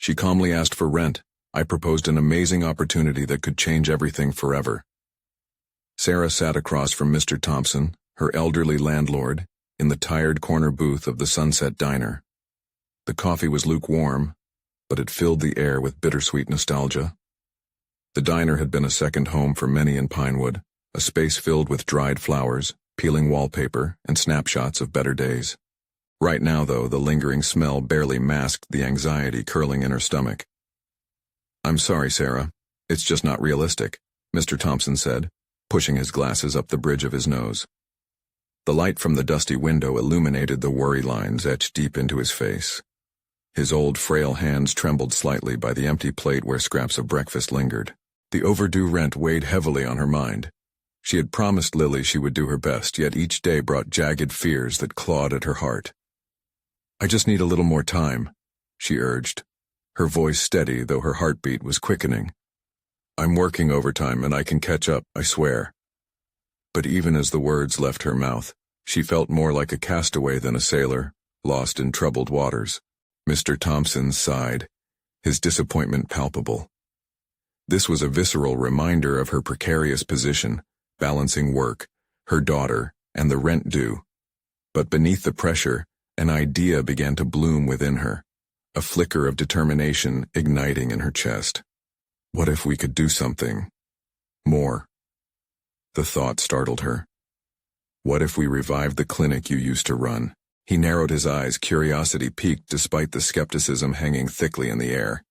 She calmly asked for rent. I proposed an amazing opportunity that could change everything forever. Sara sat across from Mr. Thompson, her elderly landlord, in the tired corner booth of the Sunset Diner. The coffee was lukewarm, but it filled the air with bittersweet nostalgia. The diner had been a second home for many in Pinewood, a space filled with dried flowers, peeling wallpaper, and snapshots of better days. Right now, though, the lingering smell barely masked the anxiety curling in her stomach. "I'm sorry, Sara. It's just not realistic," Mr. Thompson said, pushing his glasses up the bridge of his nose. The light from the dusty window illuminated the worry lines etched deep into his face. His old, frail hands trembled slightly by the empty plate where scraps of breakfast lingered. The overdue rent weighed heavily on her mind. She had promised Lily she would do her best, yet each day brought jagged fears that clawed at her heart. "I just need a little more time," she urged, her voice steady though her heartbeat was quickening. "I'm working overtime and I can catch up, I swear." But even as the words left her mouth, she felt more like a castaway than a sailor, lost in troubled waters. Mr. Thompson sighed, his disappointment palpable. This was a visceral reminder of her precarious position, balancing work, her daughter, and the rent due. But beneath the pressure, an idea began to bloom within her, a flicker of determination igniting in her chest. What if we could do something more? The thought startled her. What if we revived the clinic you used to run? He narrowed his eyes, curiosity piqued despite the skepticism hanging thickly in the air.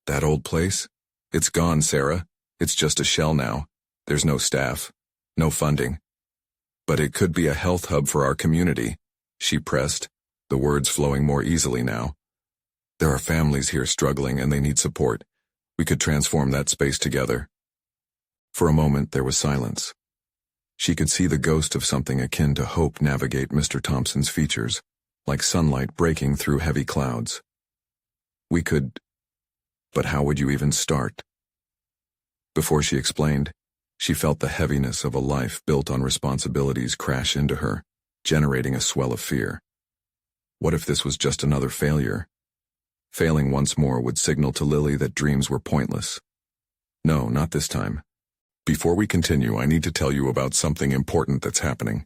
That old place? It's gone, Sara. It's just a shell now. There's no staff, no funding. But it could be a health hub for our community, she pressed, the words flowing more easily now. There are families here struggling and they need support. We could transform that space together. For a moment there was silence. She could see the ghost of something akin to hope navigate Mr. Thompson's features, like sunlight breaking through heavy clouds. We could... But how would you even start? Before she explained, she felt the heaviness of a life built on responsibilities crash into her, generating a swell of fear. What if this was just another failure? Failing once more would signal to Lily that dreams were pointless. No, not this time. Before we continue, I need to tell you about something important that's happening.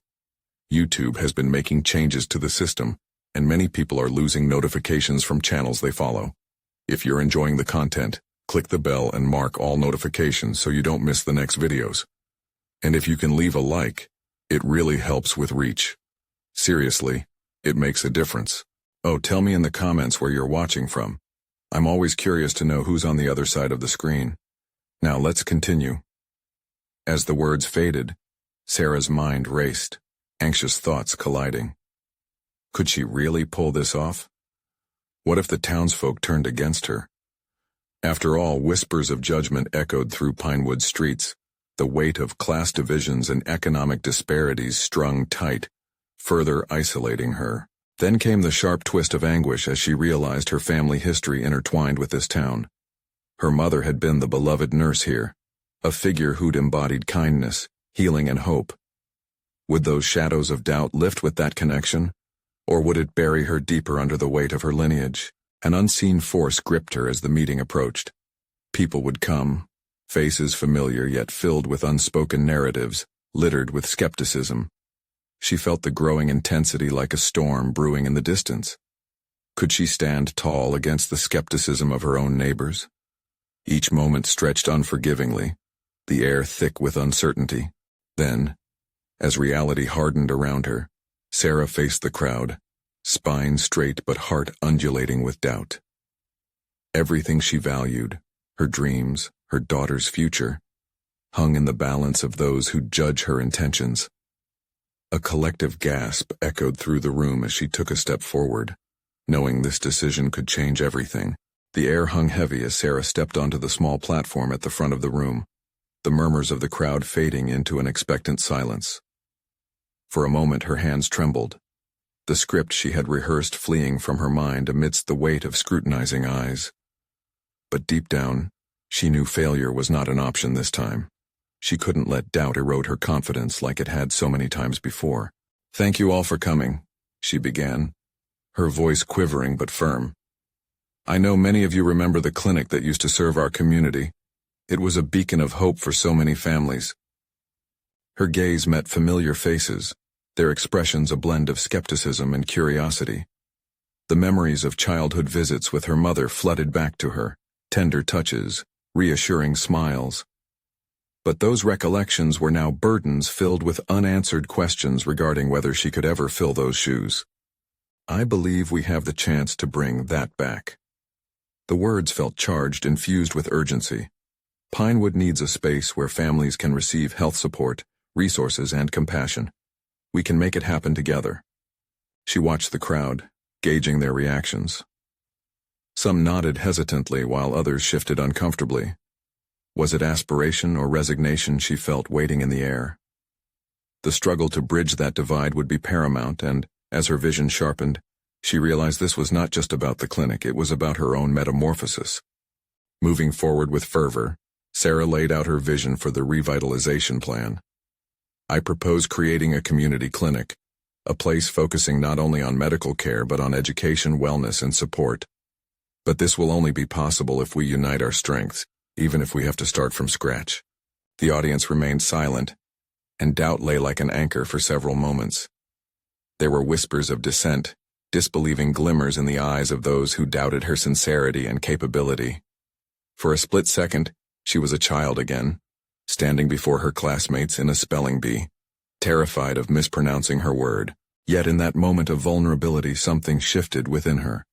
YouTube has been making changes to the system, and many people are losing notifications from channels they follow. If you're enjoying the content, click the bell and mark all notifications so you don't miss the next videos. And if you can leave a like, it really helps with reach. Seriously, it makes a difference. Oh, tell me in the comments where you're watching from. I'm always curious to know who's on the other side of the screen. Now let's continue. As the words faded, Sara's mind raced, anxious thoughts colliding. Could she really pull this off? What if the townsfolk turned against her? After all, whispers of judgment echoed through Pinewood streets, the weight of class divisions and economic disparities strung tight, further isolating her. Then came the sharp twist of anguish as she realized her family history intertwined with this town. Her mother had been the beloved nurse here, a figure who'd embodied kindness, healing, and hope. Would those shadows of doubt lift with that connection, or would it bury her deeper under the weight of her lineage? An unseen force gripped her as the meeting approached. People would come, faces familiar yet filled with unspoken narratives, littered with skepticism. She felt the growing intensity like a storm brewing in the distance. Could she stand tall against the skepticism of her own neighbors? Each moment stretched unforgivingly, the air thick with uncertainty. Then, as reality hardened around her, Sara faced the crowd, spine straight but heart undulating with doubt. Everything she valued, her dreams, her daughter's future, hung in the balance of those who'd judge her intentions. A collective gasp echoed through the room as she took a step forward, knowing this decision could change everything. The air hung heavy as Sara stepped onto the small platform at the front of the room, the murmurs of the crowd fading into an expectant silence. For a moment her hands trembled, the script she had rehearsed fleeing from her mind amidst the weight of scrutinizing eyes. But deep down, she knew failure was not an option this time. She couldn't let doubt erode her confidence like it had so many times before. "Thank you all for coming," she began, her voice quivering but firm. I know many of you remember the clinic that used to serve our community. It was a beacon of hope for so many families. Her gaze met familiar faces, their expressions a blend of skepticism and curiosity. The memories of childhood visits with her mother flooded back to her, tender touches, reassuring smiles. But those recollections were now burdens filled with unanswered questions regarding whether she could ever fill those shoes. I believe we have the chance to bring that back. The words felt charged, infused with urgency. Pinewood needs a space where families can receive health support, resources, and compassion. We can make it happen together. She watched the crowd, gauging their reactions. Some nodded hesitantly while others shifted uncomfortably. Was it aspiration or resignation she felt waiting in the air? The struggle to bridge that divide would be paramount, and, as her vision sharpened, she realized this was not just about the clinic, it was about her own metamorphosis. Moving forward with fervor, Sara laid out her vision for the revitalization plan. I propose creating a community clinic, a place focusing not only on medical care but on education, wellness, and support. But this will only be possible if we unite our strengths, even if we have to start from scratch. The audience remained silent, and doubt lay like an anchor for several moments. There were whispers of dissent, disbelieving glimmers in the eyes of those who doubted her sincerity and capability. For a split second, she was a child again, standing before her classmates in a spelling bee, terrified of mispronouncing her word. Yet in that moment of vulnerability, something shifted within her.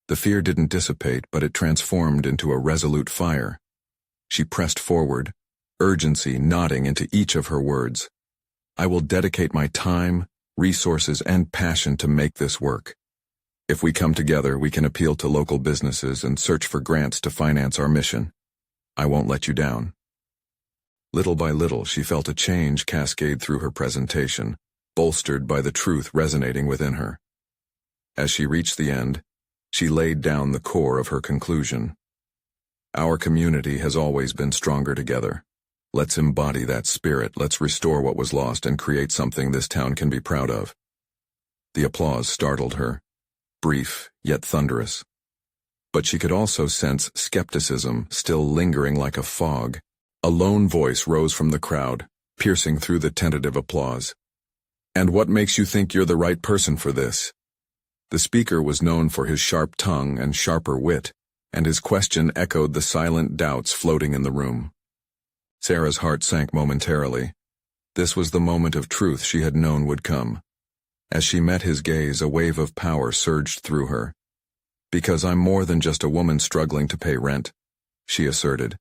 The fear didn't dissipate, but it transformed into a resolute fire. She pressed forward, urgency nodding into each of her words. I will dedicate my time, resources, and passion to make this work. If we come together, we can appeal to local businesses and search for grants to finance our mission. I won't let you down. Little by little, she felt a change cascade through her presentation, bolstered by the truth resonating within her. As she reached the end, she laid down the core of her conclusion. Our community has always been stronger together. Let's embody that spirit, let's restore what was lost and create something this town can be proud of. The applause startled her, brief yet thunderous. But she could also sense skepticism still lingering like a fog. A lone voice rose from the crowd, piercing through the tentative applause. And what makes you think you're the right person for this? The speaker was known for his sharp tongue and sharper wit, and his question echoed the silent doubts floating in the room. Sara's heart sank momentarily. This was the moment of truth she had known would come. As she met his gaze, a wave of power surged through her. Because I'm more than just a woman struggling to pay rent, she asserted.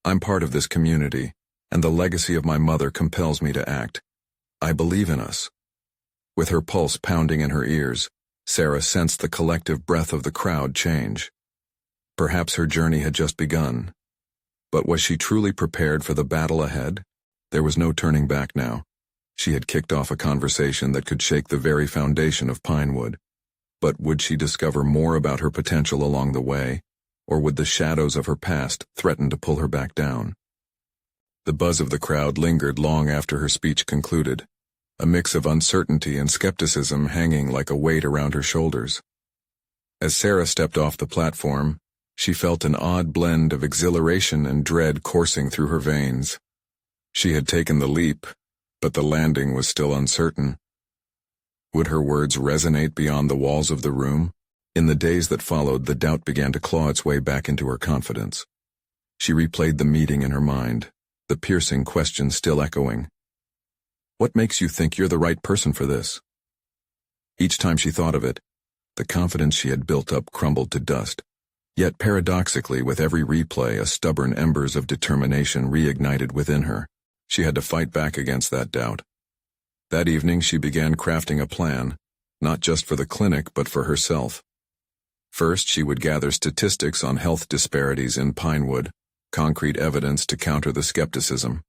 I'm part of this community, and the legacy of my mother compels me to act. I believe in us. With her pulse pounding in her ears, Sara sensed the collective breath of the crowd change. Perhaps her journey had just begun. But was she truly prepared for the battle ahead? There was no turning back now. She had kicked off a conversation that could shake the very foundation of Pinewood. But would she discover more about her potential along the way, or would the shadows of her past threaten to pull her back down? The buzz of the crowd lingered long after her speech concluded, a mix of uncertainty and skepticism hanging like a weight around her shoulders. As Sara stepped off the platform, she felt an odd blend of exhilaration and dread coursing through her veins. She had taken the leap, but the landing was still uncertain. Would her words resonate beyond the walls of the room? In the days that followed, the doubt began to claw its way back into her confidence. She replayed the meeting in her mind, the piercing question still echoing. What makes you think you're the right person for this? Each time she thought of it, the confidence she had built up crumbled to dust. Yet paradoxically, with every replay, a stubborn embers of determination reignited within her. She had to fight back against that doubt. That evening she began crafting a plan, not just for the clinic but for herself. First, she would gather statistics on health disparities in Pinewood, concrete evidence to counter the skepticism.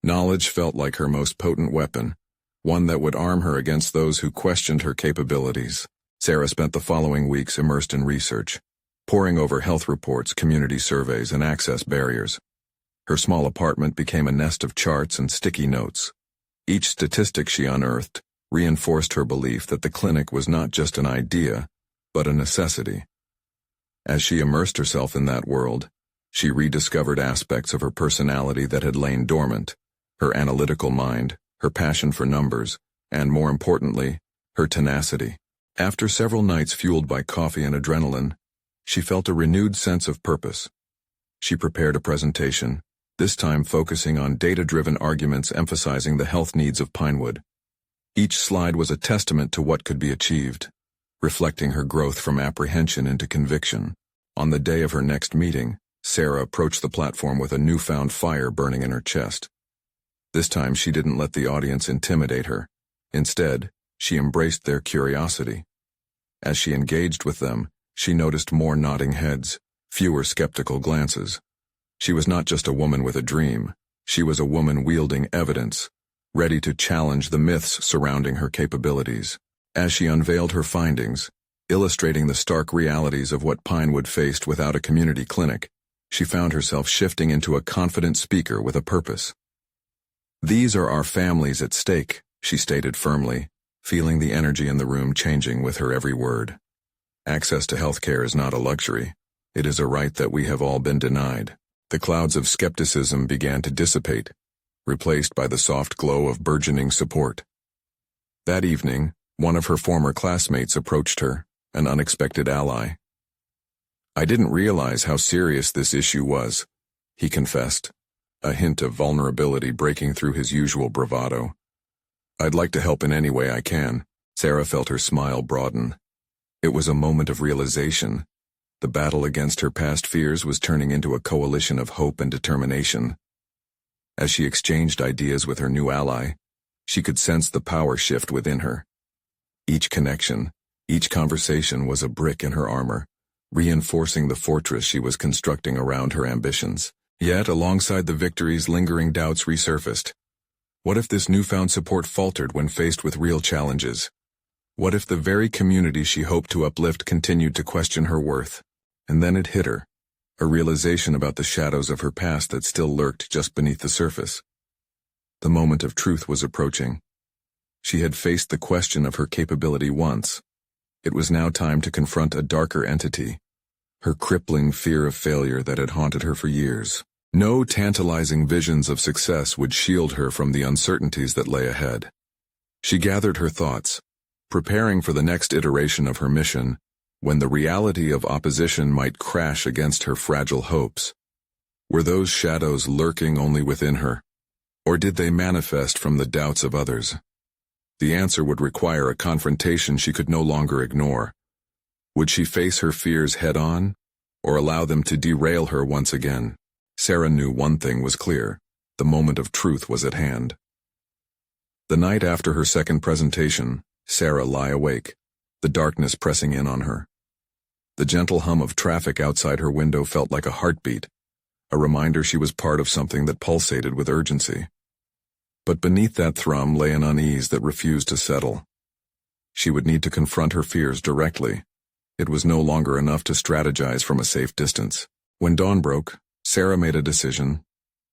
Knowledge felt like her most potent weapon, one that would arm her against those who questioned her capabilities. Sara spent the following weeks immersed in research, poring over health reports, community surveys, and access barriers. Her small apartment became a nest of charts and sticky notes. Each statistic she unearthed reinforced her belief that the clinic was not just an idea, but a necessity. As she immersed herself in that world, she rediscovered aspects of her personality that had lain dormant: her analytical mind, her passion for numbers, and more importantly, her tenacity. After several nights fueled by coffee and adrenaline, she felt a renewed sense of purpose. She prepared a presentation, this time focusing on data-driven arguments emphasizing the health needs of Pinewood. Each slide was a testament to what could be achieved, reflecting her growth from apprehension into conviction. On the day of her next meeting, Sara approached the platform with a newfound fire burning in her chest. This time she didn't let the audience intimidate her. Instead, she embraced their curiosity. As she engaged with them, she noticed more nodding heads, fewer skeptical glances. She was not just a woman with a dream, she was a woman wielding evidence, ready to challenge the myths surrounding her capabilities. As she unveiled her findings, illustrating the stark realities of what Pinewood faced without a community clinic, she found herself shifting into a confident speaker with a purpose. "These are our families at stake," she stated firmly, feeling the energy in the room changing with her every word. "Access to healthcare is not a luxury. It is a right that we have all been denied." The clouds of skepticism began to dissipate, replaced by the soft glow of burgeoning support. That evening, one of her former classmates approached her, an unexpected ally. "I didn't realize how serious this issue was," he confessed, a hint of vulnerability breaking through his usual bravado. "I'd like to help in any way I can." Sara felt her smile broaden. It was a moment of realization. The battle against her past fears was turning into a coalition of hope and determination. As she exchanged ideas with her new ally, she could sense the power shift within her. Each connection, each conversation was a brick in her armor, reinforcing the fortress she was constructing around her ambitions. Yet, alongside the victories, lingering doubts resurfaced. What if this newfound support faltered when faced with real challenges? What if the very community she hoped to uplift continued to question her worth? And then it hit her, a realization about the shadows of her past that still lurked just beneath the surface. The moment of truth was approaching. She had faced the question of her capability once. It was now time to confront a darker entity, her crippling fear of failure that had haunted her for years. No tantalizing visions of success would shield her from the uncertainties that lay ahead. She gathered her thoughts, preparing for the next iteration of her mission, when the reality of opposition might crash against her fragile hopes. Were those shadows lurking only within her, or did they manifest from the doubts of others? The answer would require a confrontation she could no longer ignore. Would she face her fears head-on, or allow them to derail her once again? Sara knew one thing was clear: the moment of truth was at hand. The night after her second presentation, Sara lay awake, the darkness pressing in on her. The gentle hum of traffic outside her window felt like a heartbeat, a reminder she was part of something that pulsated with urgency. But beneath that thrum lay an unease that refused to settle. She would need to confront her fears directly. It was no longer enough to strategize from a safe distance. When dawn broke, Sara made a decision.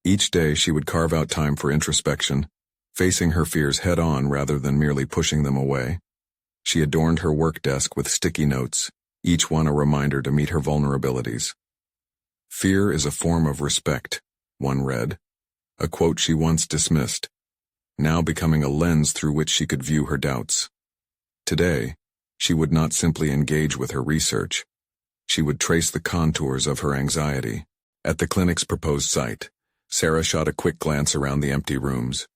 Each day she would carve out time for introspection, facing her fears head-on rather than merely pushing them away. She adorned her work desk with sticky notes, each one a reminder to meet her vulnerabilities. "Fear is a form of respect," one read, a quote she once dismissed, now becoming a lens through which she could view her doubts. Today, she would not simply engage with her research. She would trace the contours of her anxiety. At the clinic's proposed site, Sara shot a quick glance around the empty rooms.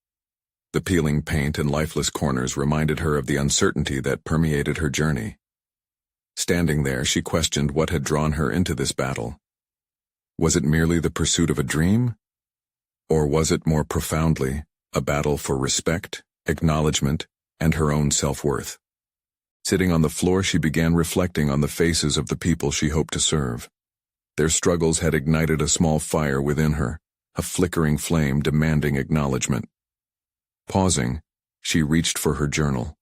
The peeling paint and lifeless corners reminded her of the uncertainty that permeated her journey. Standing there, she questioned what had drawn her into this battle. Was it merely the pursuit of a dream? Or was it more profoundly a battle for respect, acknowledgement, and her own self-worth? Sitting on the floor, she began reflecting on the faces of the people she hoped to serve. Their struggles had ignited a small fire within her, a flickering flame demanding acknowledgement. Pausing, she reached for her journal.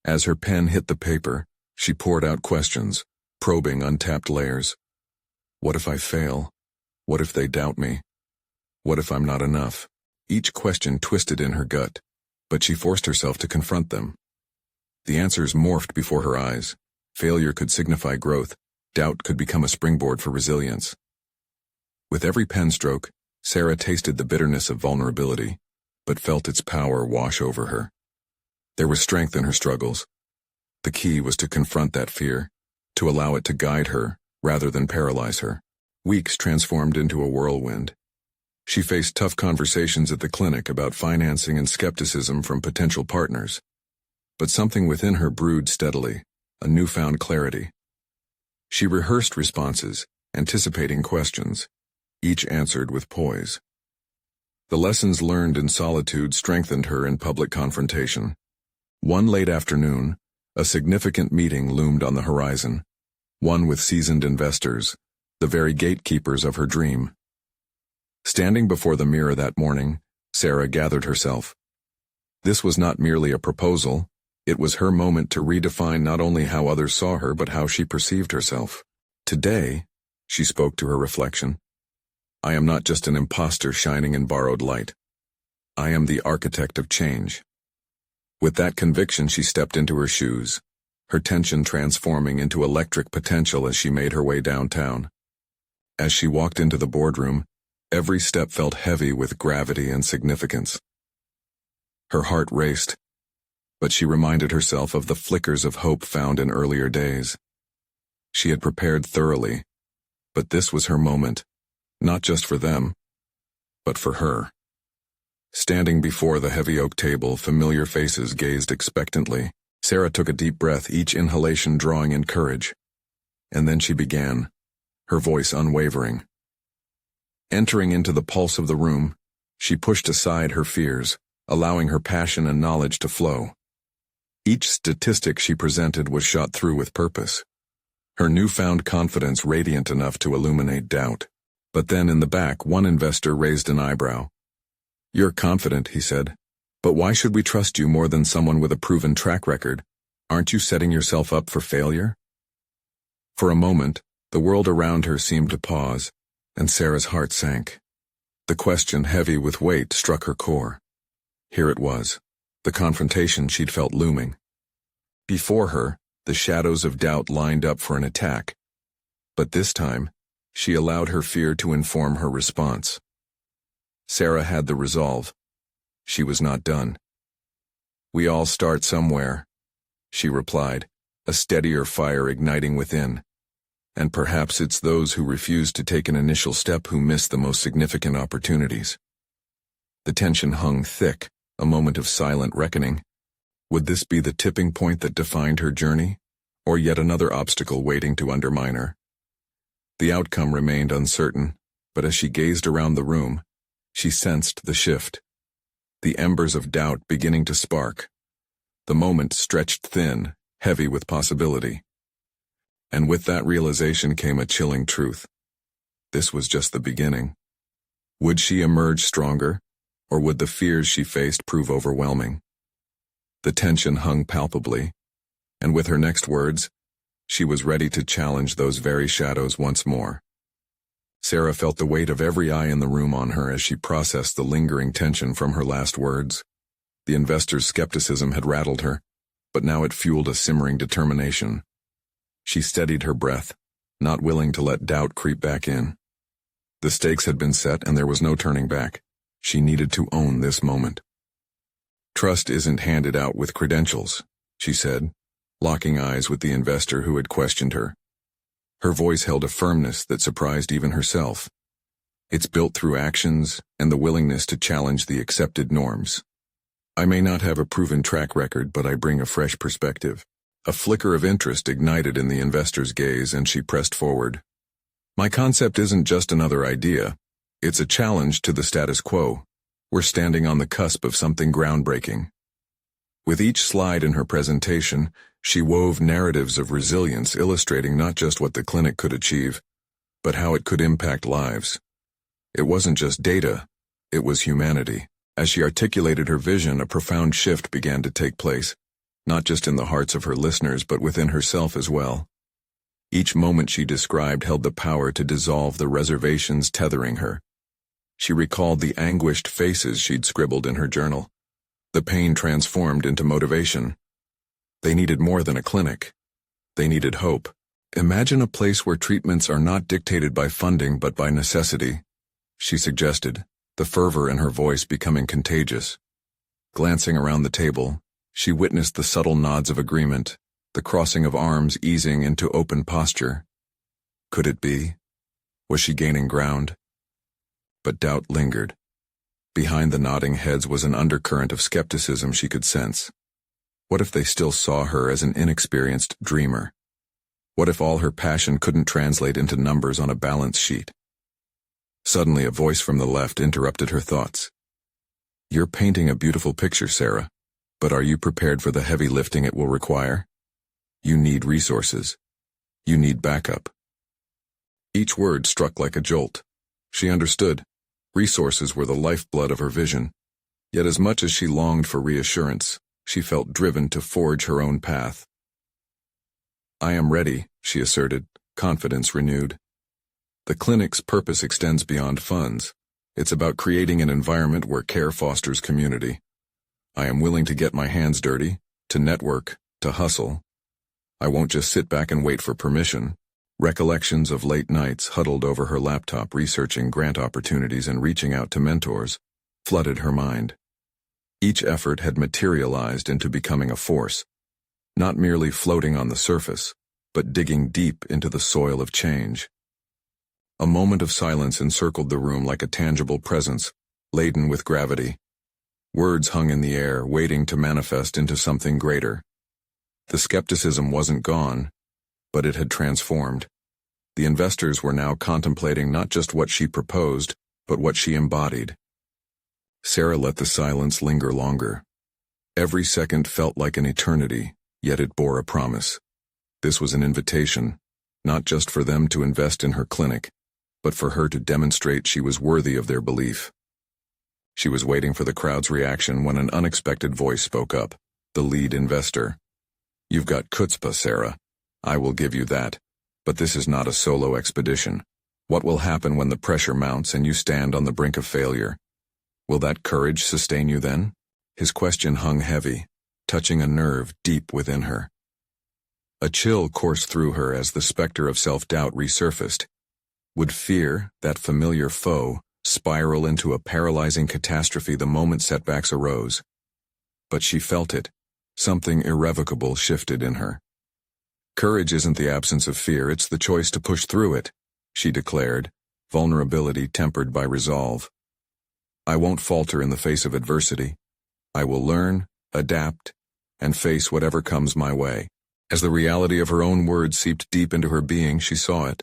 As her pen hit the paper, she poured out questions, probing untapped layers. What if I fail? What if they doubt me? What if I'm not enough? Each question twisted in her gut, but she forced herself to confront them. The answers morphed before her eyes. Failure could signify growth, doubt could become a springboard for resilience. With every pen stroke, Sara tasted the bitterness of vulnerability, but felt its power wash over her. There was strength in her struggles. The key was to confront that fear, to allow it to guide her, rather than paralyze her. Weeks transformed into a whirlwind. She faced tough conversations at the clinic about financing and skepticism from potential partners. But something within her brewed steadily, a newfound clarity. She rehearsed responses, anticipating questions, each answered with poise. The lessons learned in solitude strengthened her in public confrontation. One late afternoon, a significant meeting loomed on the horizon, one with seasoned investors, the very gatekeepers of her dream. Standing before the mirror that morning, Sara gathered herself. This was not merely a proposal, it was her moment to redefine not only how others saw her but how she perceived herself. Today, she spoke to her reflection, I am not just an imposter shining in borrowed light. I am the architect of change. With that conviction, she stepped into her shoes, her tension transforming into electric potential as she made her way downtown. As she walked into the boardroom, every step felt heavy with gravity and significance. Her heart raced, but she reminded herself of the flickers of hope found in earlier days. She had prepared thoroughly, but this was her moment, not just for them, but for her. Standing before the heavy oak table, familiar faces gazed expectantly. Sara took a deep breath, each inhalation drawing in courage. And then she began, her voice unwavering. Entering into the pulse of the room, she pushed aside her fears, allowing her passion and knowledge to flow. Each statistic she presented was shot through with purpose, her newfound confidence radiant enough to illuminate doubt. But then in the back, one investor raised an eyebrow. You're confident, he said. But why should we trust you more than someone with a proven track record? Aren't you setting yourself up for failure? For a moment, the world around her seemed to pause, and Sara's heart sank. The question, heavy with weight, struck her core. Here it was, the confrontation she'd felt looming. Before her, the shadows of doubt lined up for an attack. But this time, she allowed her fear to inform her response. Sara had the resolve. She was not done. We all start somewhere, she replied, a steadier fire igniting within. And perhaps it's those who refuse to take an initial step who miss the most significant opportunities. The tension hung thick, a moment of silent reckoning. Would this be the tipping point that defined her journey, or yet another obstacle waiting to undermine her? The outcome remained uncertain, but as she gazed around the room, she sensed the shift. The embers of doubt beginning to spark. The moment stretched thin, heavy with possibility. And with that realization came a chilling truth. This was just the beginning. Would she emerge stronger, or would the fears she faced prove overwhelming? The tension hung palpably, and with her next words, she was ready to challenge those very shadows once more. Sara felt the weight of every eye in the room on her as she processed the lingering tension from her last words. The investor's skepticism had rattled her, but now it fueled a simmering determination. She steadied her breath, not willing to let doubt creep back in. The stakes had been set and there was no turning back. She needed to own this moment. Trust isn't handed out with credentials, she said, locking eyes with the investor who had questioned her. Her voice held a firmness that surprised even herself. It's built through actions and the willingness to challenge the accepted norms. I may not have a proven track record, but I bring a fresh perspective. A flicker of interest ignited in the investor's gaze, and she pressed forward. My concept isn't just another idea. It's a challenge to the status quo. We're standing on the cusp of something groundbreaking. With each slide in her presentation, she wove narratives of resilience, illustrating not just what the clinic could achieve, but how it could impact lives. It wasn't just data, it was humanity. As she articulated her vision, a profound shift began to take place, not just in the hearts of her listeners but within herself as well. Each moment she described held the power to dissolve the reservations tethering her. She recalled the anguished faces she'd scribbled in her journal. The pain transformed into motivation. They needed more than a clinic. They needed hope, Imagine a place where treatments are not dictated by funding but by necessity, she suggested, the fervor in her voice becoming contagious. Glancing around the table, she witnessed the subtle nods of agreement, the crossing of arms easing into open posture. Could it be? Was she gaining ground? But doubt lingered. Behind the nodding heads was an undercurrent of skepticism she could sense. What if they still saw her as an inexperienced dreamer? What if all her passion couldn't translate into numbers on a balance sheet? Suddenly a voice from the left interrupted her thoughts. "You're painting a beautiful picture, Sara, but are you prepared for the heavy lifting it will require? You need resources. You need backup." Each word struck like a jolt. She understood. Resources were the lifeblood of her vision. Yet as much as she longed for reassurance, she felt driven to forge her own path. "I am ready," she asserted, confidence renewed. "The clinic's purpose extends beyond funds. It's about creating an environment where care fosters community. I am willing to get my hands dirty, to network, to hustle. I won't just sit back and wait for permission." Recollections of late nights huddled over her laptop researching grant opportunities and reaching out to mentors flooded her mind. Each effort had materialized into becoming a force, not merely floating on the surface, but digging deep into the soil of change. A moment of silence encircled the room like a tangible presence, laden with gravity. Words hung in the air, waiting to manifest into something greater. The skepticism wasn't gone, but it had transformed. The investors were now contemplating not just what she proposed, but what she embodied. Sara let the silence linger longer. Every second felt like an eternity, yet it bore a promise. This was an invitation, not just for them to invest in her clinic, but for her to demonstrate she was worthy of their belief. She was waiting for the crowd's reaction when an unexpected voice spoke up, the lead investor. "You've got chutzpah, Sara. I will give you that. But this is not a solo expedition. What will happen when the pressure mounts and you stand on the brink of failure? Will that courage sustain you then?" His question hung heavy, touching a nerve deep within her. A chill coursed through her as the specter of self-doubt resurfaced. Would fear, that familiar foe, spiral into a paralyzing catastrophe the moment setbacks arose? But she felt it. Something irrevocable shifted in her. "Courage isn't the absence of fear, it's the choice to push through it," she declared, vulnerability tempered by resolve. "I won't falter in the face of adversity. I will learn, adapt, and face whatever comes my way." As the reality of her own words seeped deep into her being, she saw it.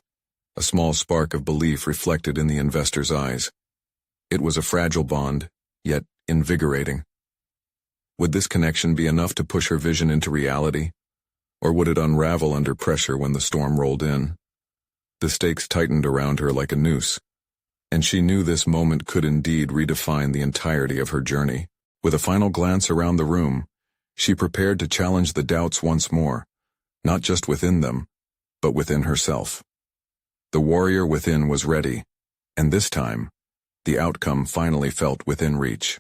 A small spark of belief reflected in the investor's eyes. It was a fragile bond, yet invigorating. Would this connection be enough to push her vision into reality? Or would it unravel under pressure when the storm rolled in? The stakes tightened around her like a noose, and she knew this moment could indeed redefine the entirety of her journey. With a final glance around the room, she prepared to challenge the doubts once more, not just within them, but within herself. The warrior within was ready, and this time, the outcome finally felt within reach.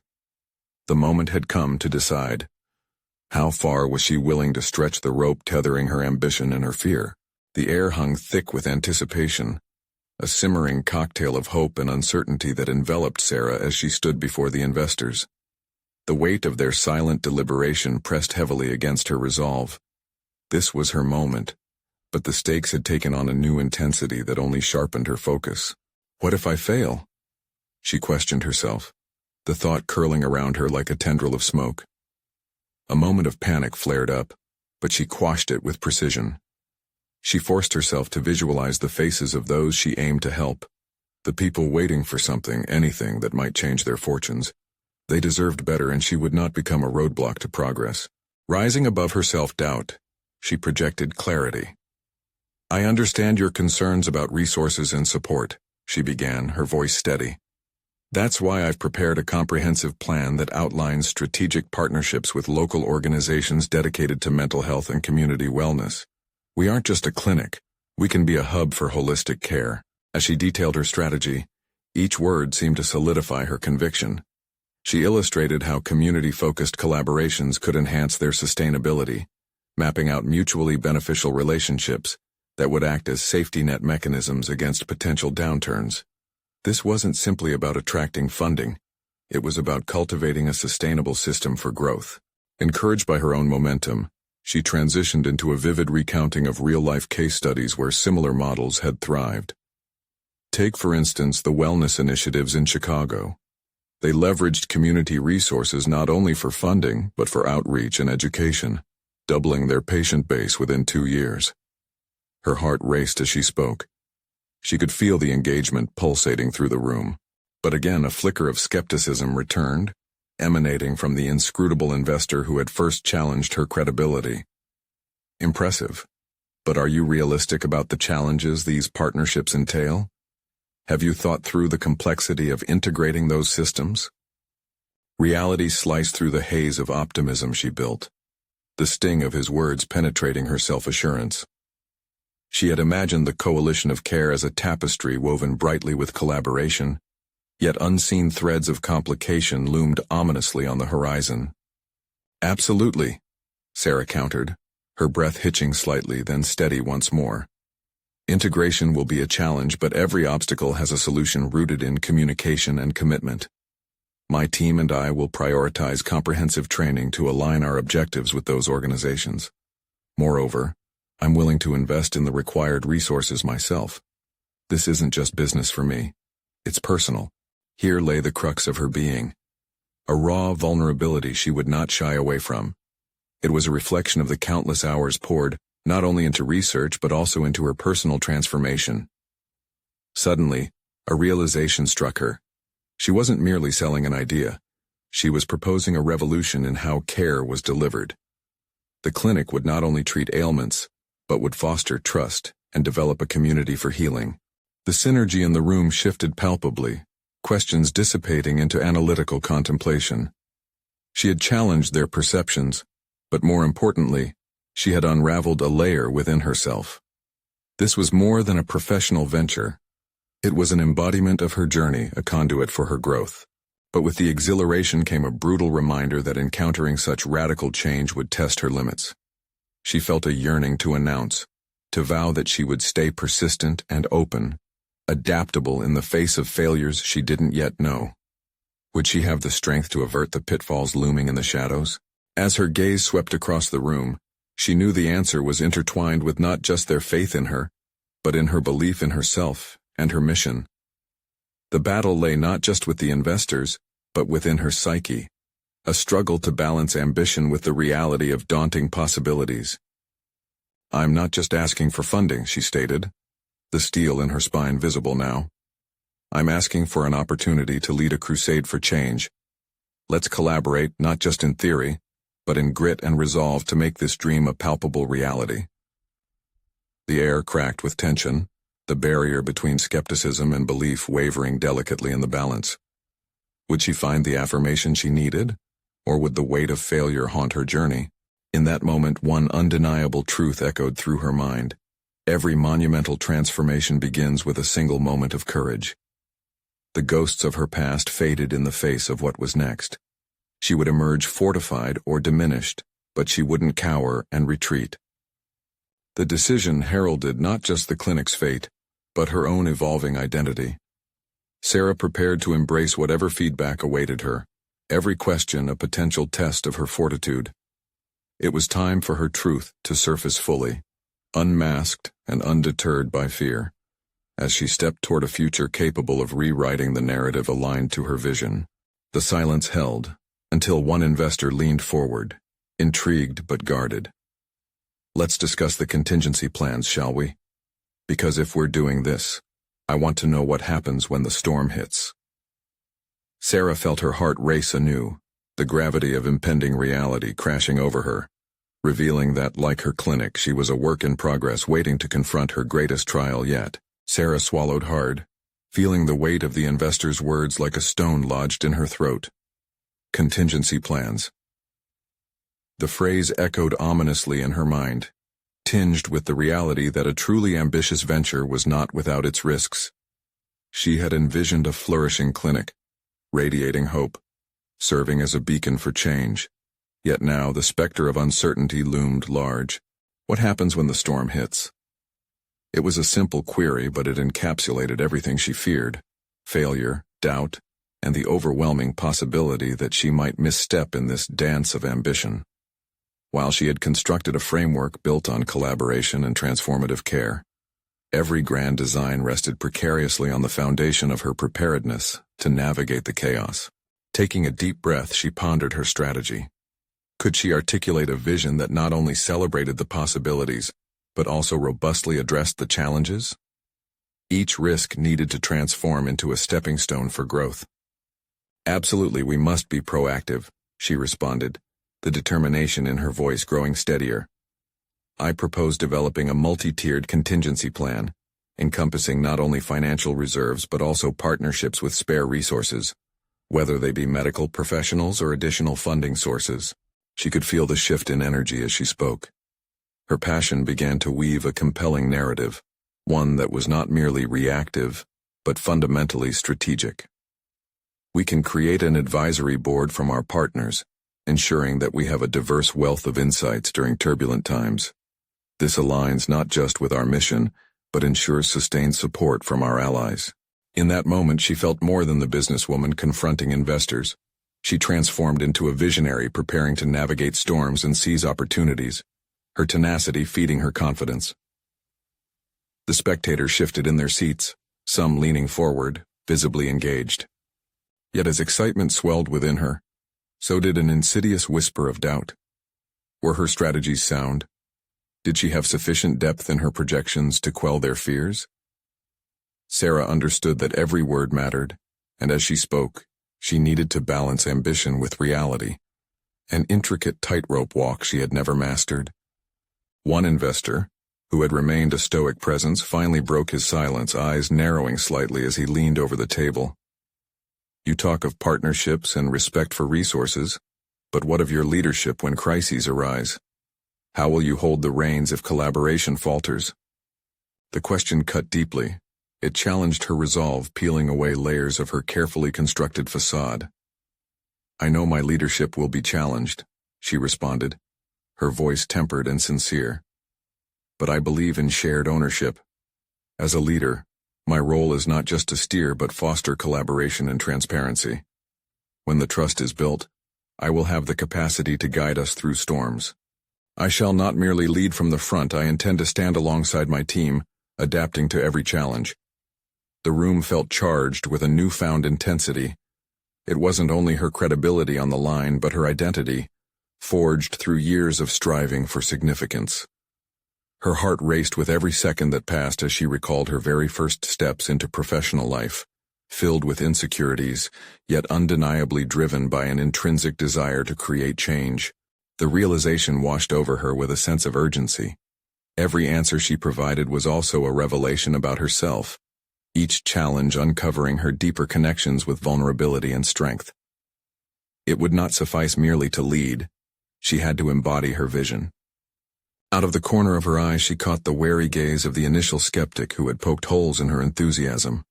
The moment had come to decide. How far was she willing to stretch the rope tethering her ambition and her fear? The air hung thick with anticipation, a simmering cocktail of hope and uncertainty that enveloped Sara as she stood before the investors. The weight of their silent deliberation pressed heavily against her resolve. This was her moment, but the stakes had taken on a new intensity that only sharpened her focus. "What if I fail?" she questioned herself, the thought curling around her like a tendril of smoke. A moment of panic flared up, but she quashed it with precision. She forced herself to visualize the faces of those she aimed to help, the people waiting for something, anything that might change their fortunes. They deserved better, and she would not become a roadblock to progress. Rising above her self-doubt, she projected clarity. "I understand your concerns about resources and support," she began, her voice steady. "That's why I've prepared a comprehensive plan that outlines strategic partnerships with local organizations dedicated to mental health and community wellness. We aren't just a clinic, we can be a hub for holistic care." As she detailed her strategy, each word seemed to solidify her conviction. She illustrated how community-focused collaborations could enhance their sustainability, mapping out mutually beneficial relationships, that would act as safety net mechanisms against potential downturns. This wasn't simply about attracting funding. It was about cultivating a sustainable system for growth. Encouraged by her own momentum, she transitioned into a vivid recounting of real-life case studies where similar models had thrived. Take, for instance, the wellness initiatives in Chicago. They leveraged community resources not only for funding, but for outreach and education, doubling their patient base within 2 years. Her heart raced as she spoke. She could feel the engagement pulsating through the room. But again, a flicker of skepticism returned, emanating from the inscrutable investor who had first challenged her credibility. Impressive. But are you realistic about the challenges these partnerships entail? Have you thought through the complexity of integrating those systems? Reality sliced through the haze of optimism she built, the sting of his words penetrating her self-assurance. She had imagined the coalition of care as a tapestry woven brightly with collaboration, yet unseen threads of complication loomed ominously on the horizon. Absolutely, Sara countered, her breath hitching slightly, then steady once more. Integration will be a challenge, but every obstacle has a solution rooted in communication and commitment. My team and I will prioritize comprehensive training to align our objectives with those organizations. Moreover, I'm willing to invest in the required resources myself. This isn't just business for me. It's personal. Here lay the crux of her being. A raw vulnerability she would not shy away from. It was a reflection of the countless hours poured not only into research but also into her personal transformation. Suddenly, a realization struck her. She wasn't merely selling an idea. She was proposing a revolution in how care was delivered. The clinic would not only treat ailments, but would foster trust and develop a community for healing. The synergy in the room shifted palpably, questions dissipating into analytical contemplation. She had challenged their perceptions, but more importantly, she had unraveled a layer within herself. This was more than a professional venture. It was an embodiment of her journey, a conduit for her growth. But with the exhilaration came a brutal reminder that encountering such radical change would test her limits. She felt a yearning to announce, to vow that she would stay persistent and open, adaptable in the face of failures she didn't yet know. Would she have the strength to avert the pitfalls looming in the shadows? As her gaze swept across the room, she knew the answer was intertwined with not just their faith in her, but in her belief in herself and her mission. The battle lay not just with the investors, but within her psyche, a struggle to balance ambition with the reality of daunting possibilities. "I'm not just asking for funding," she stated, the steel in her spine visible now. "I'm asking for an opportunity to lead a crusade for change. Let's collaborate, not just in theory, but in grit and resolve to make this dream a palpable reality." The air cracked with tension, the barrier between skepticism and belief wavering delicately in the balance. Would she find the affirmation she needed, or would the weight of failure haunt her journey? In that moment, one undeniable truth echoed through her mind. Every monumental transformation begins with a single moment of courage. The ghosts of her past faded in the face of what was next. She would emerge fortified or diminished, but she wouldn't cower and retreat. The decision heralded not just the clinic's fate, but her own evolving identity. Sara prepared to embrace whatever feedback awaited her, every question a potential test of her fortitude. It was time for her truth to surface fully, unmasked and undeterred by fear, as she stepped toward a future capable of rewriting the narrative aligned to her vision. The silence held, until one investor leaned forward, intrigued but guarded. "Let's discuss the contingency plans, shall we? Because if we're doing this, I want to know what happens when the storm hits." Sara felt her heart race anew, the gravity of impending reality crashing over her, revealing that, like her clinic, she was a work in progress waiting to confront her greatest trial yet. Sara swallowed hard, feeling the weight of the investor's words like a stone lodged in her throat. Contingency plans. The phrase echoed ominously in her mind, tinged with the reality that a truly ambitious venture was not without its risks. She had envisioned a flourishing clinic, radiating hope, serving as a beacon for change. Yet now the specter of uncertainty loomed large. What happens when the storm hits? It was a simple query, but it encapsulated everything she feared: failure, doubt, and the overwhelming possibility that she might misstep in this dance of ambition. While she had constructed a framework built on collaboration and transformative care, every grand design rested precariously on the foundation of her preparedness to navigate the chaos. Taking a deep breath, she pondered her strategy. Could she articulate a vision that not only celebrated the possibilities, but also robustly addressed the challenges? Each risk needed to transform into a stepping stone for growth. "Absolutely, we must be proactive," she responded, the determination in her voice growing steadier. "I propose developing a multi-tiered contingency plan, encompassing not only financial reserves but also partnerships with spare resources, whether they be medical professionals or additional funding sources." She could feel the shift in energy as she spoke. Her passion began to weave a compelling narrative, one that was not merely reactive, but fundamentally strategic. "We can create an advisory board from our partners, ensuring that we have a diverse wealth of insights during turbulent times. This aligns not just with our mission, but ensures sustained support from our allies." In that moment, she felt more than the businesswoman confronting investors. She transformed into a visionary preparing to navigate storms and seize opportunities, her tenacity feeding her confidence. The spectators shifted in their seats, some leaning forward, visibly engaged. Yet as excitement swelled within her, so did an insidious whisper of doubt. Were her strategies sound? Did she have sufficient depth in her projections to quell their fears? Sara understood that every word mattered, and as she spoke, she needed to balance ambition with reality, an intricate tightrope walk she had never mastered. One investor, who had remained a stoic presence, finally broke his silence, eyes narrowing slightly as he leaned over the table. "You talk of partnerships and respect for resources, but what of your leadership when crises arise? How will you hold the reins if collaboration falters?" The question cut deeply. It challenged her resolve, peeling away layers of her carefully constructed facade. "I know my leadership will be challenged," she responded, her voice tempered and sincere. "But I believe in shared ownership. As a leader, my role is not just to steer but foster collaboration and transparency. When the trust is built, I will have the capacity to guide us through storms. I shall not merely lead from the front, I intend to stand alongside my team, adapting to every challenge." The room felt charged with a newfound intensity. It wasn't only her credibility on the line, but her identity, forged through years of striving for significance. Her heart raced with every second that passed as she recalled her very first steps into professional life, filled with insecurities, yet undeniably driven by an intrinsic desire to create change. The realization washed over her with a sense of urgency. Every answer she provided was also a revelation about herself, each challenge uncovering her deeper connections with vulnerability and strength. It would not suffice merely to lead. She had to embody her vision. Out of the corner of her eye, she caught the wary gaze of the initial skeptic who had poked holes in her enthusiasm.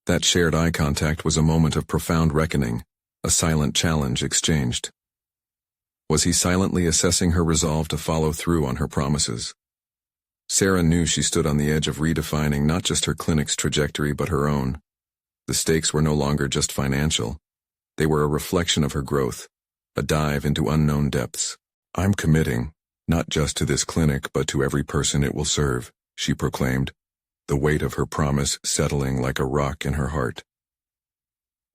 That shared eye contact was a moment of profound reckoning, a silent challenge exchanged. Was he silently assessing her resolve to follow through on her promises? Sara knew she stood on the edge of redefining not just her clinic's trajectory but her own. The stakes were no longer just financial. They were a reflection of her growth, a dive into unknown depths. "I'm committing, not just to this clinic but to every person it will serve," she proclaimed, the weight of her promise settling like a rock in her heart.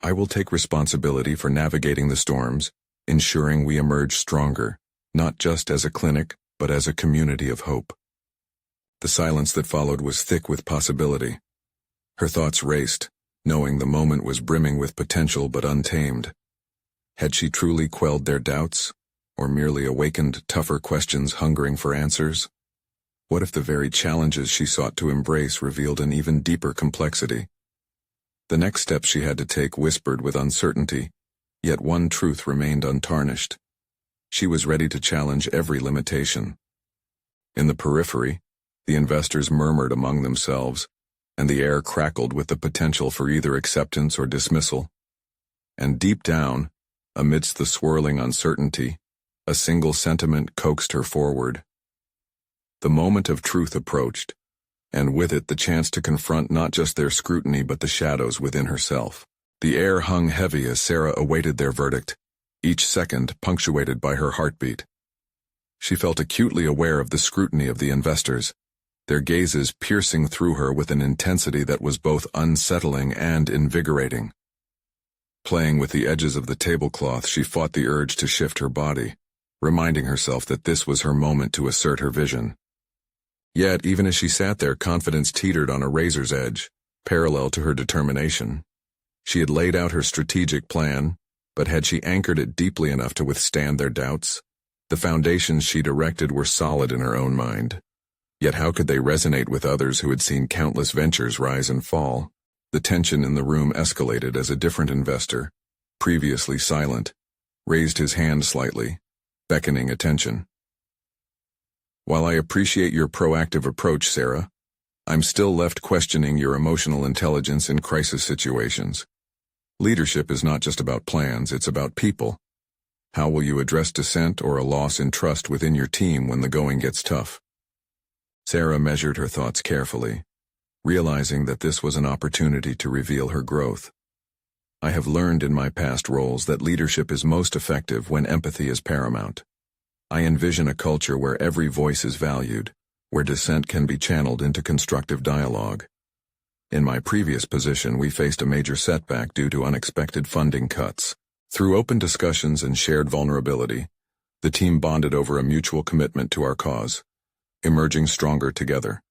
"I will take responsibility for navigating the storms, ensuring we emerge stronger, not just as a clinic but as a community of hope." The silence that followed was thick with possibility. Her thoughts raced, knowing the moment was brimming with potential but untamed. Had she truly quelled their doubts, or merely awakened tougher questions hungering for answers? What if the very challenges she sought to embrace revealed an even deeper complexity? The next step she had to take whispered with uncertainty, yet one truth remained untarnished. She was ready to challenge every limitation. In the periphery, the investors murmured among themselves, and the air crackled with the potential for either acceptance or dismissal. And deep down, amidst the swirling uncertainty, a single sentiment coaxed her forward. The moment of truth approached, and with it the chance to confront not just their scrutiny but the shadows within herself. The air hung heavy as Sara awaited their verdict, each second punctuated by her heartbeat. She felt acutely aware of the scrutiny of the investors, their gazes piercing through her with an intensity that was both unsettling and invigorating. Playing with the edges of the tablecloth, she fought the urge to shift her body, reminding herself that this was her moment to assert her vision. Yet, even as she sat there, confidence teetered on a razor's edge, parallel to her determination. She had laid out her strategic plan, but had she anchored it deeply enough to withstand their doubts? The foundations she'd erected were solid in her own mind. Yet how could they resonate with others who had seen countless ventures rise and fall? The tension in the room escalated as a different investor, previously silent, raised his hand slightly, beckoning attention. "While I appreciate your proactive approach, Sara, I'm still left questioning your emotional intelligence in crisis situations. Leadership is not just about plans, it's about people. How will you address dissent or a loss in trust within your team when the going gets tough?" Sara measured her thoughts carefully, realizing that this was an opportunity to reveal her growth. "I have learned in my past roles that leadership is most effective when empathy is paramount. I envision a culture where every voice is valued, where dissent can be channeled into constructive dialogue. In my previous position, we faced a major setback due to unexpected funding cuts. Through open discussions and shared vulnerability, the team bonded over a mutual commitment to our cause, emerging stronger together.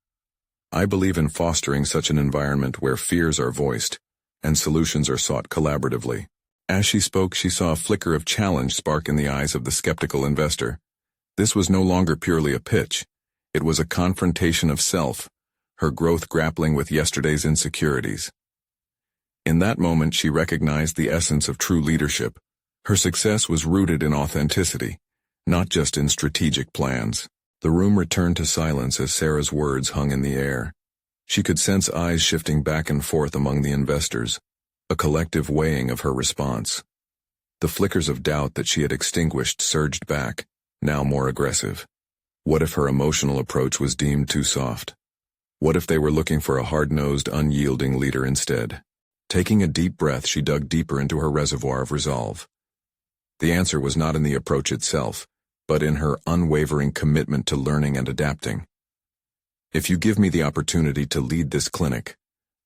I believe in fostering such an environment where fears are voiced and solutions are sought collaboratively." As she spoke, she saw a flicker of challenge spark in the eyes of the skeptical investor. This was no longer purely a pitch. It was a confrontation of self, her growth grappling with yesterday's insecurities. In that moment, she recognized the essence of true leadership. Her success was rooted in authenticity, not just in strategic plans. The room returned to silence as Sara's words hung in the air. She could sense eyes shifting back and forth among the investors, a collective weighing of her response. The flickers of doubt that she had extinguished surged back, now more aggressive. What if her emotional approach was deemed too soft? What if they were looking for a hard-nosed, unyielding leader instead? Taking a deep breath, she dug deeper into her reservoir of resolve. The answer was not in the approach itself, but in her unwavering commitment to learning and adapting. "If you give me the opportunity to lead this clinic,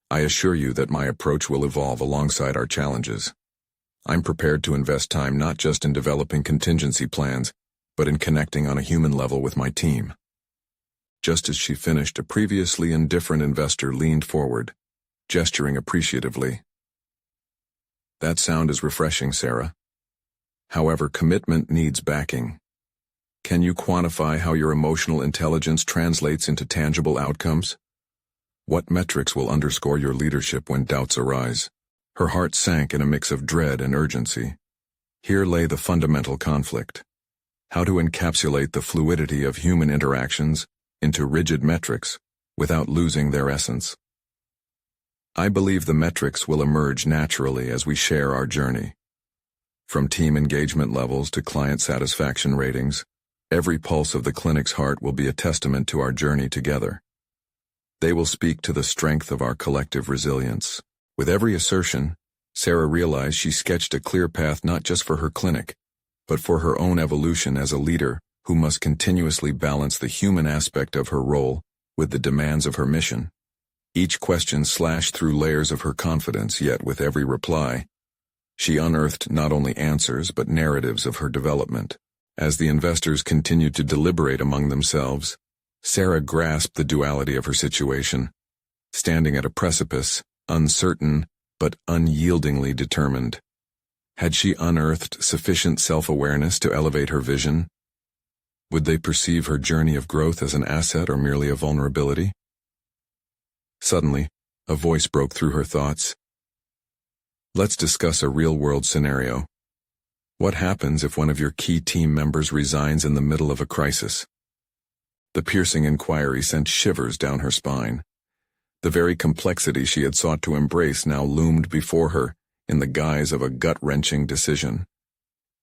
I assure you that my approach will evolve alongside our challenges. I'm prepared to invest time not just in developing contingency plans, but in connecting on a human level with my team." Just as she finished, a previously indifferent investor leaned forward, gesturing appreciatively. "That sound is refreshing, Sara. However, commitment needs backing. Can you quantify how your emotional intelligence translates into tangible outcomes? What metrics will underscore your leadership when doubts arise?" Her heart sank in a mix of dread and urgency. Here lay the fundamental conflict: how to encapsulate the fluidity of human interactions into rigid metrics without losing their essence. "I believe the metrics will emerge naturally as we share our journey. From team engagement levels to client satisfaction ratings, every pulse of the clinic's heart will be a testament to our journey together. They will speak to the strength of our collective resilience." With every assertion, Sara realized she sketched a clear path not just for her clinic, but for her own evolution as a leader who must continuously balance the human aspect of her role with the demands of her mission. Each question slashed through layers of her confidence, yet with every reply, she unearthed not only answers but narratives of her development. As the investors continued to deliberate among themselves, Sara grasped the duality of her situation, standing at a precipice, uncertain but unyieldingly determined. Had she unearthed sufficient self-awareness to elevate her vision? Would they perceive her journey of growth as an asset or merely a vulnerability? Suddenly, a voice broke through her thoughts. "Let's discuss a real-world scenario. What happens if one of your key team members resigns in the middle of a crisis?" The piercing inquiry sent shivers down her spine. The very complexity she had sought to embrace now loomed before her in the guise of a gut-wrenching decision.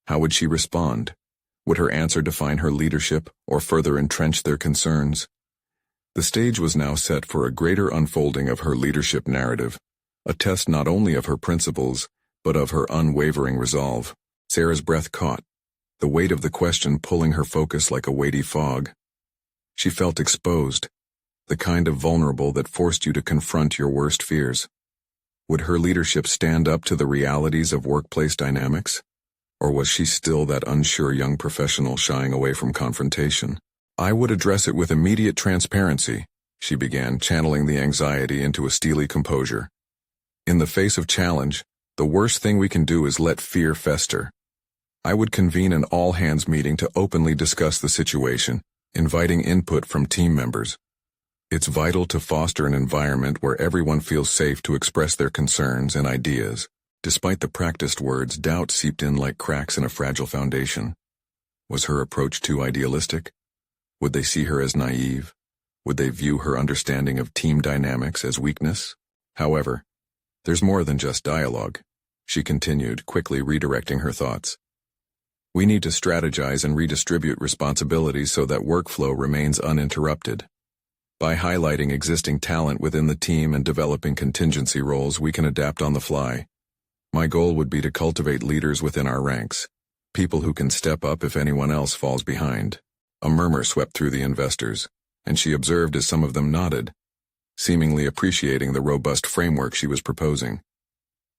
How would she respond? Would her answer define her leadership or further entrench their concerns? The stage was now set for a greater unfolding of her leadership narrative, a test not only of her principles, but of her unwavering resolve. Sara's breath caught, the weight of the question pulling her focus like a weighty fog. She felt exposed, the kind of vulnerable that forced you to confront your worst fears. Would her leadership stand up to the realities of workplace dynamics? Or was she still that unsure young professional shying away from confrontation? "I would address it with immediate transparency," she began, channeling the anxiety into a steely composure. "In the face of challenge, the worst thing we can do is let fear fester. I would convene an all-hands meeting to openly discuss the situation, inviting input from team members. It's vital to foster an environment where everyone feels safe to express their concerns and ideas." Despite the practiced words, doubt seeped in like cracks in a fragile foundation. Was her approach too idealistic? Would they see her as naive? Would they view her understanding of team dynamics as weakness? However, there's more than just dialogue, she continued, quickly redirecting her thoughts. We need to strategize and redistribute responsibilities so that workflow remains uninterrupted. By highlighting existing talent within the team and developing contingency roles, we can adapt on the fly. My goal would be to cultivate leaders within our ranks, people who can step up if anyone else falls behind. A murmur swept through the investors, and she observed as some of them nodded, seemingly appreciating the robust framework she was proposing.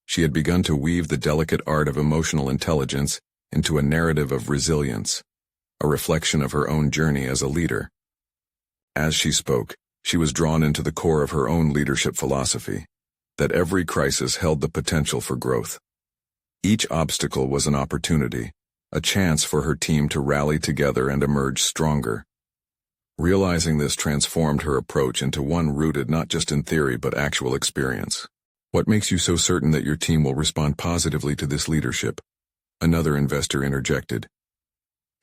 She had begun to weave the delicate art of emotional intelligence into a narrative of resilience, a reflection of her own journey as a leader. As she spoke, she was drawn into the core of her own leadership philosophy, that every crisis held the potential for growth. Each obstacle was an opportunity, a chance for her team to rally together and emerge stronger. Realizing this transformed her approach into one rooted not just in theory but actual experience. "What makes you so certain that your team will respond positively to this leadership?" Another investor interjected.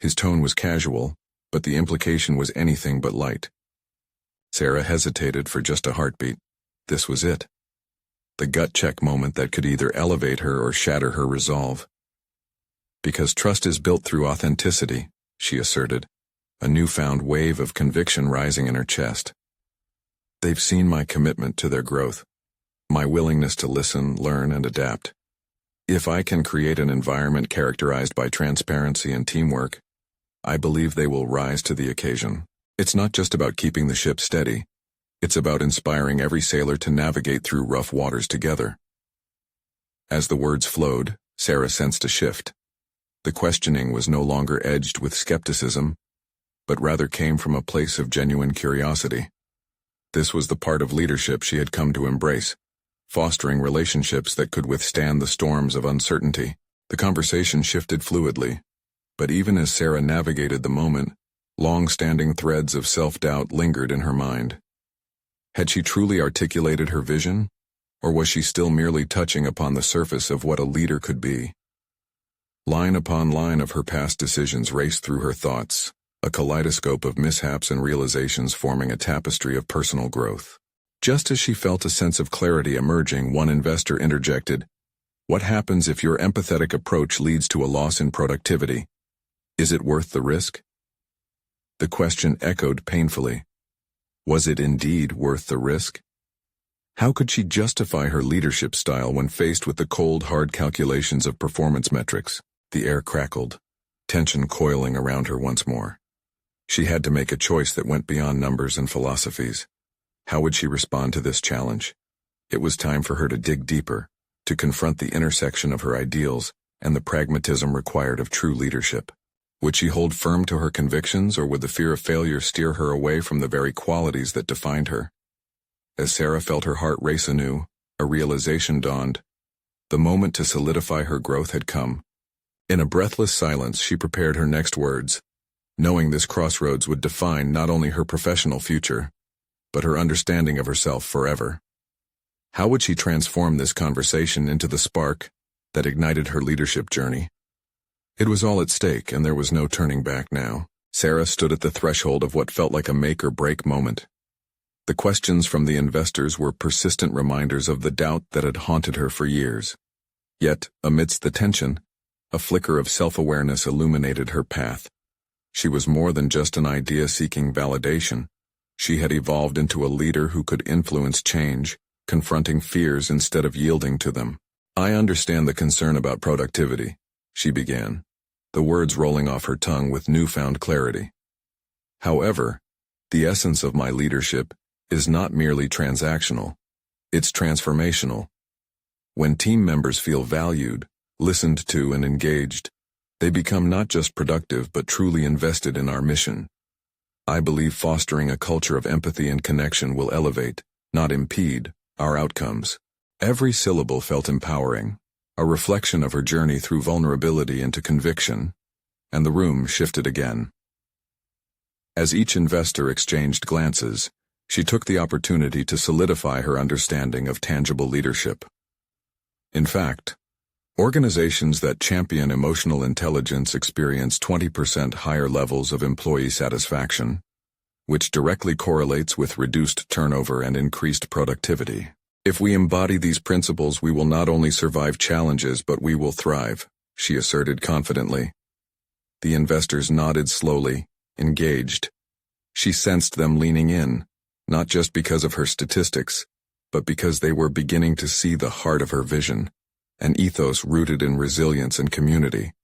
His tone was casual, but the implication was anything but light. Sara hesitated for just a heartbeat. This was it. The gut check moment that could either elevate her or shatter her resolve. "Because trust is built through authenticity," she asserted, a newfound wave of conviction rising in her chest. "They've seen my commitment to their growth, my willingness to listen, learn, and adapt. If I can create an environment characterized by transparency and teamwork, I believe they will rise to the occasion. It's not just about keeping the ship steady. It's about inspiring every sailor to navigate through rough waters together." As the words flowed, Sara sensed a shift. The questioning was no longer edged with skepticism, but rather came from a place of genuine curiosity. This was the part of leadership she had come to embrace, fostering relationships that could withstand the storms of uncertainty. The conversation shifted fluidly, but even as Sara navigated the moment, long-standing threads of self-doubt lingered in her mind. Had she truly articulated her vision, or was she still merely touching upon the surface of what a leader could be? Line upon line of her past decisions raced through her thoughts, a kaleidoscope of mishaps and realizations forming a tapestry of personal growth. Just as she felt a sense of clarity emerging, one investor interjected, "What happens if your empathetic approach leads to a loss in productivity? Is it worth the risk?" The question echoed painfully. Was it indeed worth the risk? How could she justify her leadership style when faced with the cold, hard calculations of performance metrics? The air crackled, tension coiling around her once more. She had to make a choice that went beyond numbers and philosophies. How would she respond to this challenge? It was time for her to dig deeper, to confront the intersection of her ideals and the pragmatism required of true leadership. Would she hold firm to her convictions, or would the fear of failure steer her away from the very qualities that defined her? As Sara felt her heart race anew, a realization dawned. The moment to solidify her growth had come. In a breathless silence, she prepared her next words, knowing this crossroads would define not only her professional future, but her understanding of herself forever. How would she transform this conversation into the spark that ignited her leadership journey? It was all at stake, and there was no turning back now. Sara stood at the threshold of what felt like a make-or-break moment. The questions from the investors were persistent reminders of the doubt that had haunted her for years. Yet, amidst the tension, a flicker of self-awareness illuminated her path. She was more than just an idea seeking validation. She had evolved into a leader who could influence change, confronting fears instead of yielding to them. "I understand the concern about productivity," she began, the words rolling off her tongue with newfound clarity. "However, the essence of my leadership is not merely transactional, it's transformational. When team members feel valued, listened to, and engaged, they become not just productive but truly invested in our mission. I believe fostering a culture of empathy and connection will elevate, not impede, our outcomes." Every syllable felt empowering, a reflection of her journey through vulnerability into conviction, and the room shifted again. As each investor exchanged glances, she took the opportunity to solidify her understanding of tangible leadership. In fact, organizations that champion emotional intelligence experience 20% higher levels of employee satisfaction, which directly correlates with reduced turnover and increased productivity. "If we embody these principles, we will not only survive challenges but we will thrive," she asserted confidently. The investors nodded slowly, engaged. She sensed them leaning in, not just because of her statistics, but because they were beginning to see the heart of her vision, an ethos rooted in resilience and community.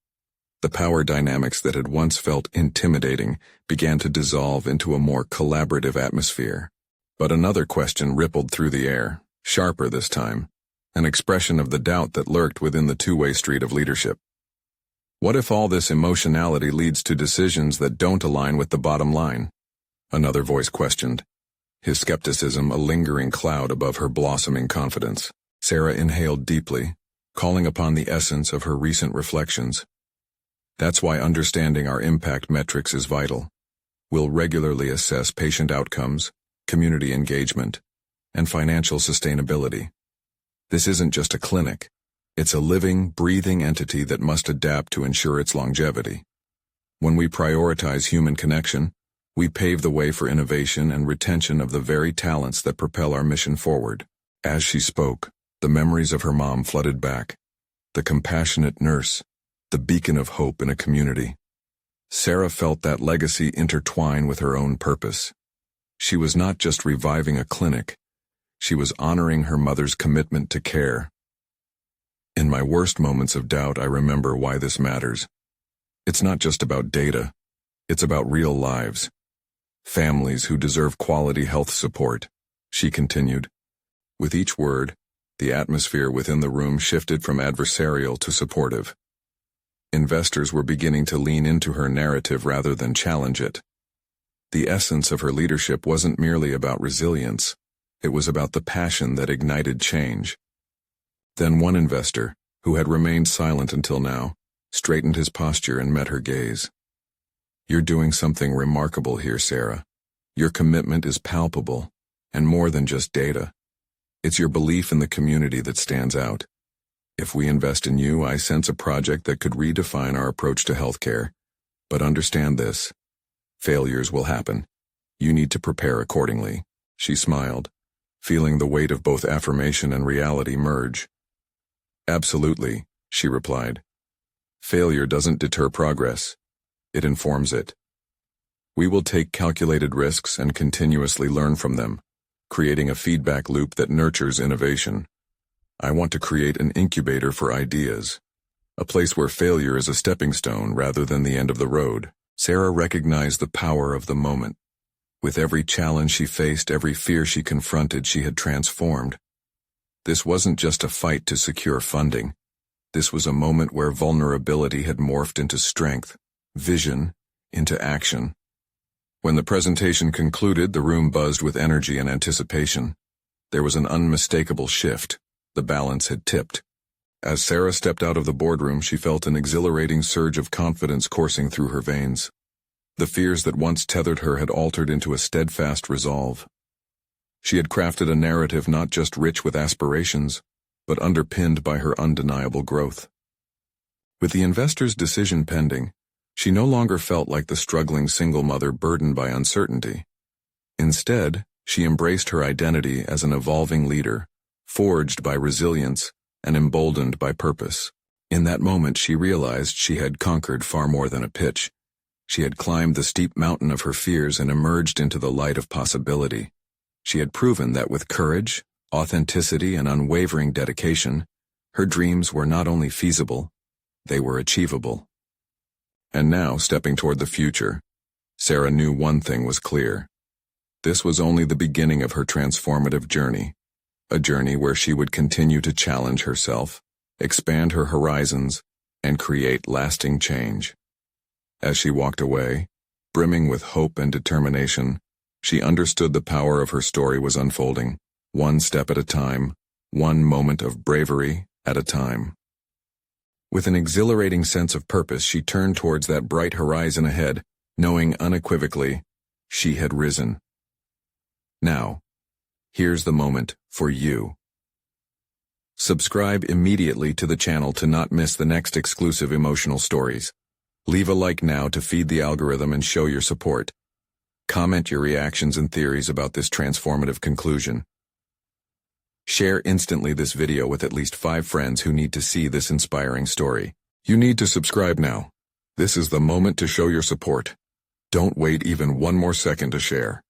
The power dynamics that had once felt intimidating began to dissolve into a more collaborative atmosphere. But another question rippled through the air, sharper this time, an expression of the doubt that lurked within the two-way street of leadership. What if all this emotionality leads to decisions that don't align with the bottom line? Another voice questioned, his skepticism a lingering cloud above her blossoming confidence. Sara inhaled deeply, calling upon the essence of her recent reflections. "That's why understanding our impact metrics is vital. We'll regularly assess patient outcomes, community engagement, and financial sustainability. This isn't just a clinic. It's a living, breathing entity that must adapt to ensure its longevity. When we prioritize human connection, we pave the way for innovation and retention of the very talents that propel our mission forward." As she spoke, the memories of her mom flooded back, the compassionate nurse, the beacon of hope in a community. Sara felt that legacy intertwine with her own purpose. She was not just reviving a clinic, she was honoring her mother's commitment to care. "In my worst moments of doubt, I remember why this matters. It's not just about data, it's about real lives. Families who deserve quality health support," she continued. With each word, the atmosphere within the room shifted from adversarial to supportive. Investors were beginning to lean into her narrative rather than challenge it. The essence of her leadership wasn't merely about resilience, it was about the passion that ignited change. Then one investor, who had remained silent until now, straightened his posture and met her gaze. "You're doing something remarkable here, Sara. Your commitment is palpable, and more than just data. It's your belief in the community that stands out. If we invest in you, I sense a project that could redefine our approach to healthcare. But understand this. Failures will happen. You need to prepare accordingly." She smiled, feeling the weight of both affirmation and reality merge. "Absolutely," she replied. "Failure doesn't deter progress. It informs it. We will take calculated risks and continuously learn from them, creating a feedback loop that nurtures innovation. I want to create an incubator for ideas, a place where failure is a stepping stone rather than the end of the road." Sara recognized the power of the moment. With every challenge she faced, every fear she confronted, she had transformed. This wasn't just a fight to secure funding. This was a moment where vulnerability had morphed into strength, vision, into action. When the presentation concluded, the room buzzed with energy and anticipation. There was an unmistakable shift. The balance had tipped. As Sara stepped out of the boardroom, she felt an exhilarating surge of confidence coursing through her veins. The fears that once tethered her had altered into a steadfast resolve. She had crafted a narrative not just rich with aspirations, but underpinned by her undeniable growth. With the investor's decision pending, she no longer felt like the struggling single mother burdened by uncertainty. Instead, she embraced her identity as an evolving leader, forged by resilience and emboldened by purpose. In that moment, she realized she had conquered far more than a pitch. She had climbed the steep mountain of her fears and emerged into the light of possibility. She had proven that with courage, authenticity, and unwavering dedication, her dreams were not only feasible, they were achievable. And now, stepping toward the future, Sara knew one thing was clear. This was only the beginning of her transformative journey, a journey where she would continue to challenge herself, expand her horizons, and create lasting change. As she walked away, brimming with hope and determination, she understood the power of her story was unfolding, one step at a time, one moment of bravery at a time. With an exhilarating sense of purpose, she turned towards that bright horizon ahead, knowing unequivocally she had risen. Now, here's the moment for you. Subscribe immediately to the channel to not miss the next exclusive emotional stories. Leave a like now to feed the algorithm and show your support. Comment your reactions and theories about this transformative conclusion. Share instantly this video with at least 5 friends who need to see this inspiring story. You need to subscribe now. This is the moment to show your support. Don't wait even one more second to share.